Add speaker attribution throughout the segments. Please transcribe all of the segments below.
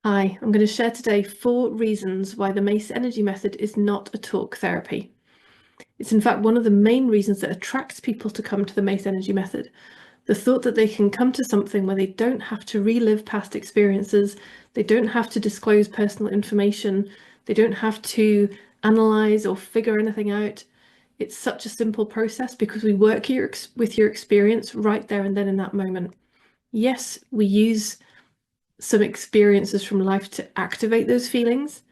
Speaker 1: Hi, I'm going to share today 4 reasons why the Mace energy method is not a talk therapy. It's in fact one of the main reasons that attracts people to come to the Mace energy method. The thought that they can come to something where they don't have to relive past experiences, they don't have to disclose personal information, they don't have to analyze or figure anything out. It's such a simple process because we work with your experience right there and then in that moment. Yes, we use some experiences from life to activate those feelings.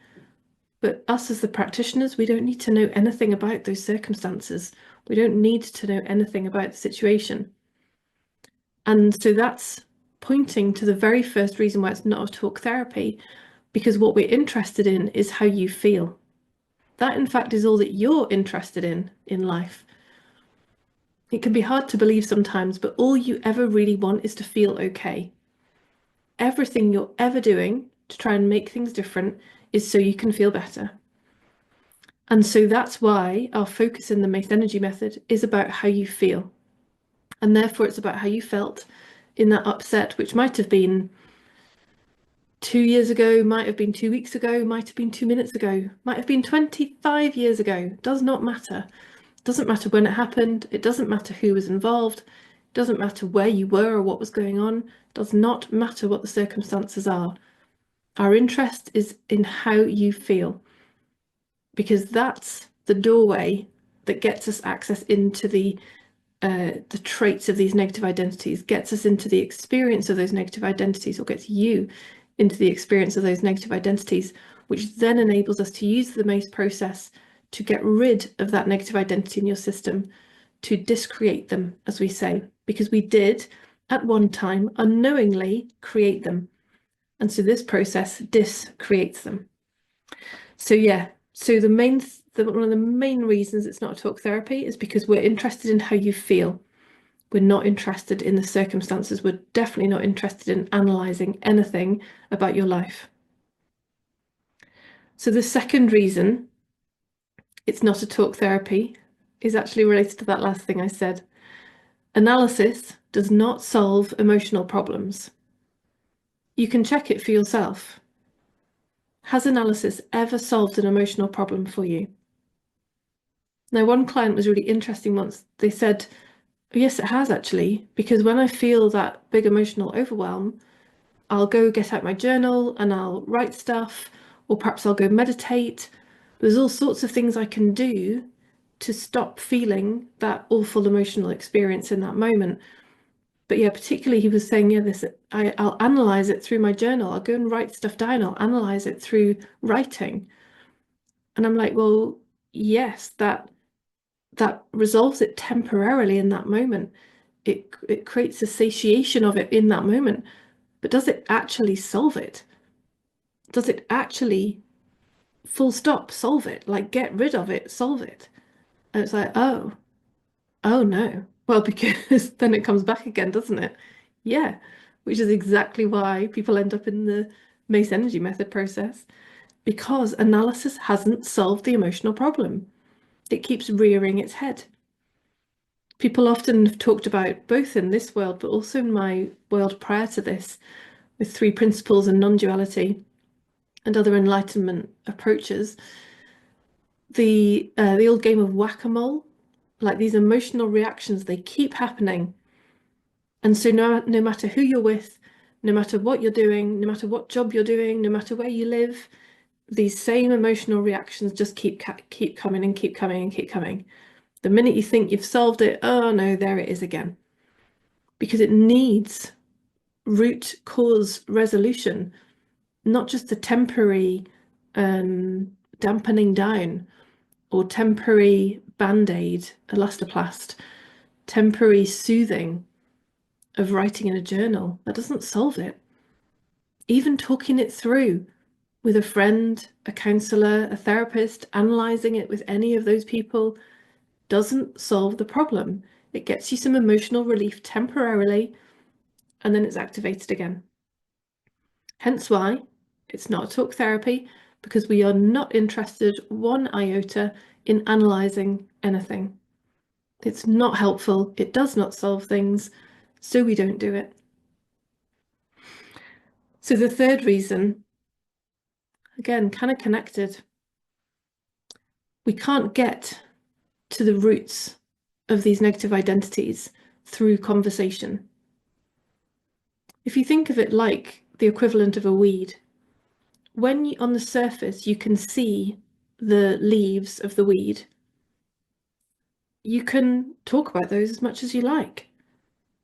Speaker 1: But us as the practitioners, we don't need to know anything about those circumstances. We don't need to know anything about the situation. And so that's pointing to the very first reason why it's not a talk therapy, because what we're interested in is how you feel. That, in fact, is all that you're interested in life. It can be hard to believe sometimes, but all you ever really want is to feel okay. Everything you're ever doing to try and make things different is so you can feel better. And so that's why our focus in the Mace Energy method is about how you feel. And therefore, it's about how you felt in that upset, which might have been 2 years ago, might have been 2 weeks ago, might have been 2 minutes ago, might have been 25 years ago. Does not matter. Doesn't matter when it happened. It doesn't matter who was involved. It doesn't matter where you were or what was going on. It does not matter what the circumstances are. Our interest is in how you feel, because that's the doorway that gets us access into the traits of these negative identities, gets us into the experience of those negative identities, or gets you into the experience of those negative identities, which then enables us to use the Mace process to get rid of that negative identity in your system, to discreate them, as we say, because we did at one time unknowingly create them. And so this process discreates them. So yeah, so one of the main reasons it's not a talk therapy is because we're interested in how you feel. We're not interested in the circumstances. We're definitely not interested in analysing anything about your life. So the second reason it's not a talk therapy is actually related to that last thing I said. Analysis does not solve emotional problems. You can check it for yourself. Has analysis ever solved an emotional problem for you? Now, one client was really interesting once. They said, yes, it has actually, because when I feel that big emotional overwhelm, I'll go get out my journal and I'll write stuff, or perhaps I'll go meditate. There's all sorts of things I can do to stop feeling that awful emotional experience in that moment. But yeah, particularly he was saying, yeah, I'll analyze it through my journal. I'll go and write stuff down. I'll analyze it through writing. And I'm like, well, yes, that resolves it temporarily in that moment. It creates a satiation of it in that moment. But does it actually solve it? Does it actually full stop solve it? Like get rid of it, solve it? And it's like, oh no. Well, because then it comes back again, doesn't it? Yeah, which is exactly why people end up in the Mace energy method process, because analysis hasn't solved the emotional problem. It keeps rearing its head. People often have talked about, both in this world, but also in my world prior to this, with 3 principles and non-duality and other enlightenment approaches, the old game of whack-a-mole, like these emotional reactions, they keep happening. And so no matter who you're with, no matter what you're doing, no matter what job you're doing, no matter where you live, these same emotional reactions just keep coming and keep coming and keep coming. The minute you think you've solved it, oh no, there it is again. Because it needs root cause resolution, not just a temporary dampening down or temporary band-aid, elastoplast, temporary soothing of writing in a journal. That doesn't solve it. Even talking it through with a friend, a counsellor, a therapist, analysing it with any of those people doesn't solve the problem. It gets you some emotional relief temporarily, and then it's activated again. Hence why it's not a talk therapy, because we are not interested one iota in analysing anything. It's not helpful. It does not solve things, so we don't do it. So the third reason again, kind of connected. We can't get to the roots of these negative identities through conversation. If you think of it like the equivalent of a weed, when on the surface you can see the leaves of the weed, you can talk about those as much as you like.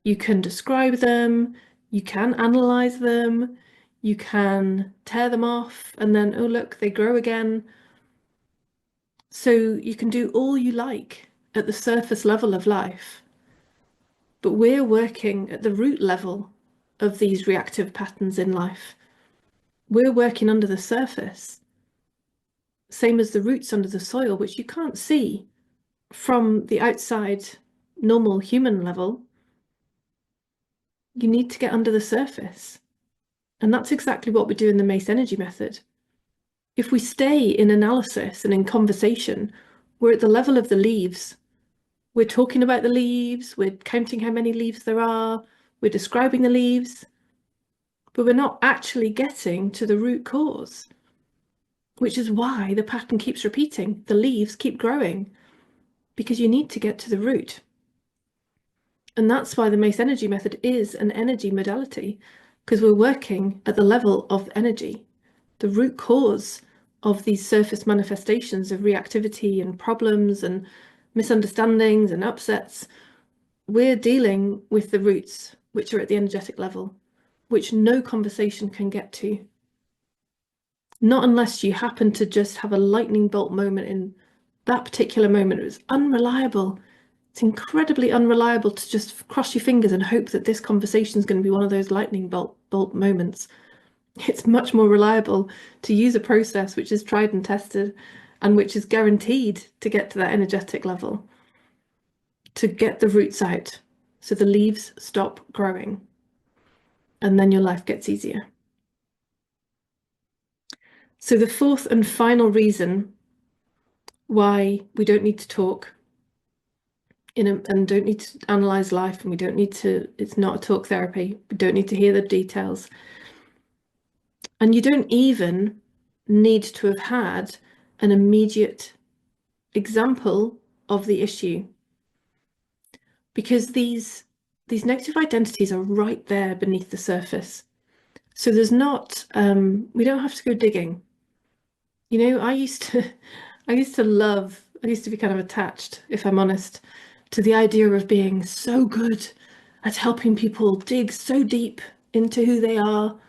Speaker 1: You can describe them, you can analyze them, you can tear them off and then, oh, look, they grow again. So you can do all you like at the surface level of life. But we're working at the root level of these reactive patterns in life. We're working under the surface, same as the roots under the soil, which you can't see from the outside normal human level. You need to get under the surface. And that's exactly what we do in the Mace energy method. If we stay in analysis and in conversation, we're at the level of the leaves. We're talking about the leaves, we're counting how many leaves there are, we're describing the leaves, but we're not actually getting to the root cause, which is why the pattern keeps repeating. The leaves keep growing because you need to get to the root. And that's why the Mace energy method is an energy modality, because we're working at the level of energy, the root cause of these surface manifestations of reactivity and problems and misunderstandings and upsets. We're dealing with the roots, which are at the energetic level, which no conversation can get to. Not unless you happen to just have a lightning bolt moment in that particular moment. It was unreliable. It's incredibly unreliable to just cross your fingers and hope that this conversation is going to be one of those lightning bolt moments. It's much more reliable to use a process which is tried and tested and which is guaranteed to get to that energetic level, to get the roots out so the leaves stop growing, and then your life gets easier. So the fourth and final reason why we don't need to talk and don't need to analyze life, and we don't need to, it's not a talk therapy, we don't need to hear the details, and you don't even need to have had an immediate example of the issue, because these negative identities are right there beneath the surface. So there's not we don't have to go digging. You know, I used to be kind of attached, if I'm honest, to the idea of being so good at helping people dig so deep into who they are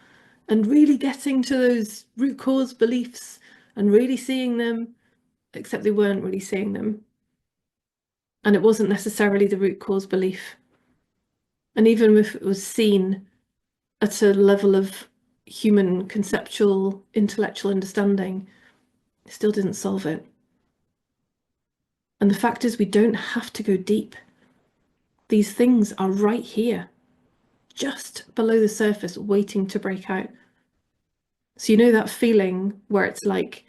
Speaker 1: and really getting to those root cause beliefs and really seeing them, except they weren't really seeing them. And it wasn't necessarily the root cause belief. And even if it was seen at a level of human conceptual, intellectual understanding, it still didn't solve it. And the fact is, we don't have to go deep. These things are right here, just below the surface, waiting to break out. So you know that feeling where it's like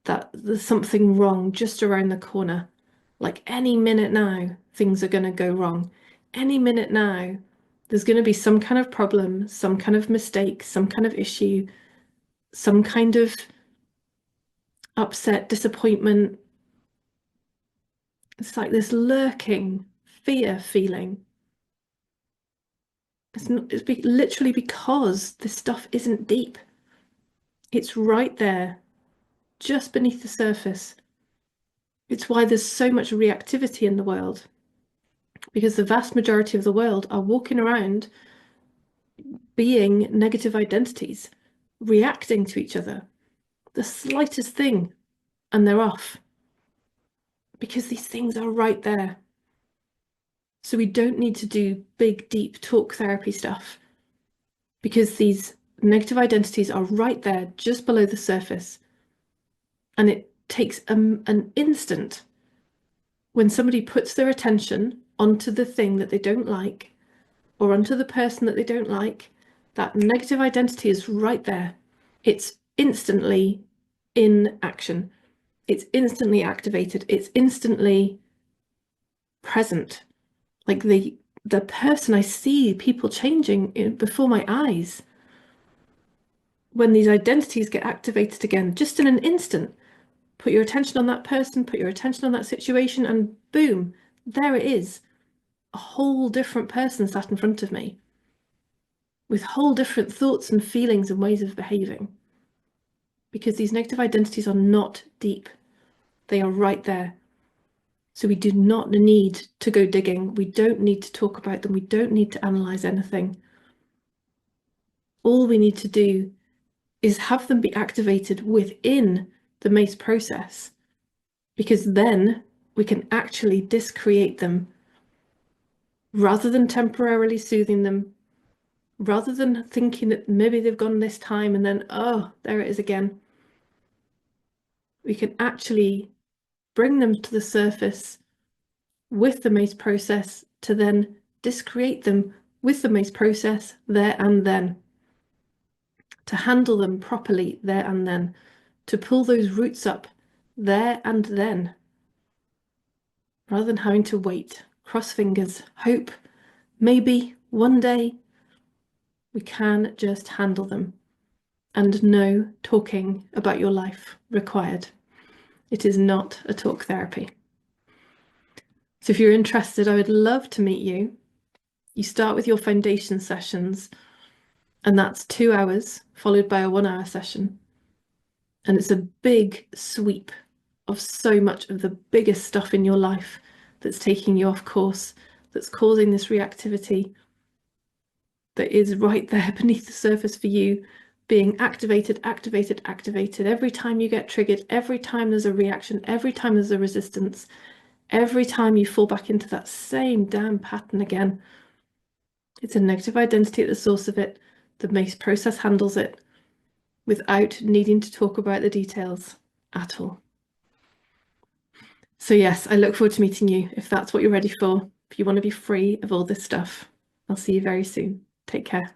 Speaker 1: that there's something wrong just around the corner. Like any minute now, things are going to go wrong. Any minute now, there's going to be some kind of problem, some kind of mistake, some kind of issue, some kind of upset, disappointment. It's like this lurking fear feeling. It's literally because this stuff isn't deep. It's right there, just beneath the surface. It's why there's so much reactivity in the world, because the vast majority of the world are walking around being negative identities, reacting to each other. The slightest thing, and they're off. Because these things are right there. So we don't need to do big, deep talk therapy stuff, because these negative identities are right there, just below the surface. And it takes an instant when somebody puts their attention onto the thing that they don't like or onto the person that they don't like, that negative identity is right there. It's instantly in action. It's instantly activated. It's instantly present. Like the person, I see people changing before my eyes. when these identities get activated again, just in an instant, put your attention on that person, put your attention on that situation, and boom, there it is. A whole different person sat in front of me with whole different thoughts and feelings and ways of behaving. Because these negative identities are not deep. They are right there. So we do not need to go digging. We don't need to talk about them. We don't need to analyze anything. All we need to do is have them be activated within the Mace process, because then we can actually discreate them rather than temporarily soothing them, rather than thinking that maybe they've gone this time and then, oh, there it is again. We can actually bring them to the surface with the Mace process to then discreate them with the Mace process there and then, to handle them properly there and then, to pull those roots up there and then, rather than having to wait, cross fingers, hope, maybe one day we can just handle them, and no talking about your life required. It is not a talk therapy. So if you're interested, I would love to meet you. You start with your foundation sessions, and that's 2 hours followed by a 1 hour session. And it's a big sweep of so much of the biggest stuff in your life that's taking you off course, that's causing this reactivity, that is right there beneath the surface for you, being activated, activated, activated. Every time you get triggered, every time there's a reaction, every time there's a resistance, every time you fall back into that same damn pattern again. It's a negative identity at the source of it. The Mace process handles it without needing to talk about the details at all. So yes, I look forward to meeting you if that's what you're ready for, if you want to be free of all this stuff. I'll see you very soon. Take care.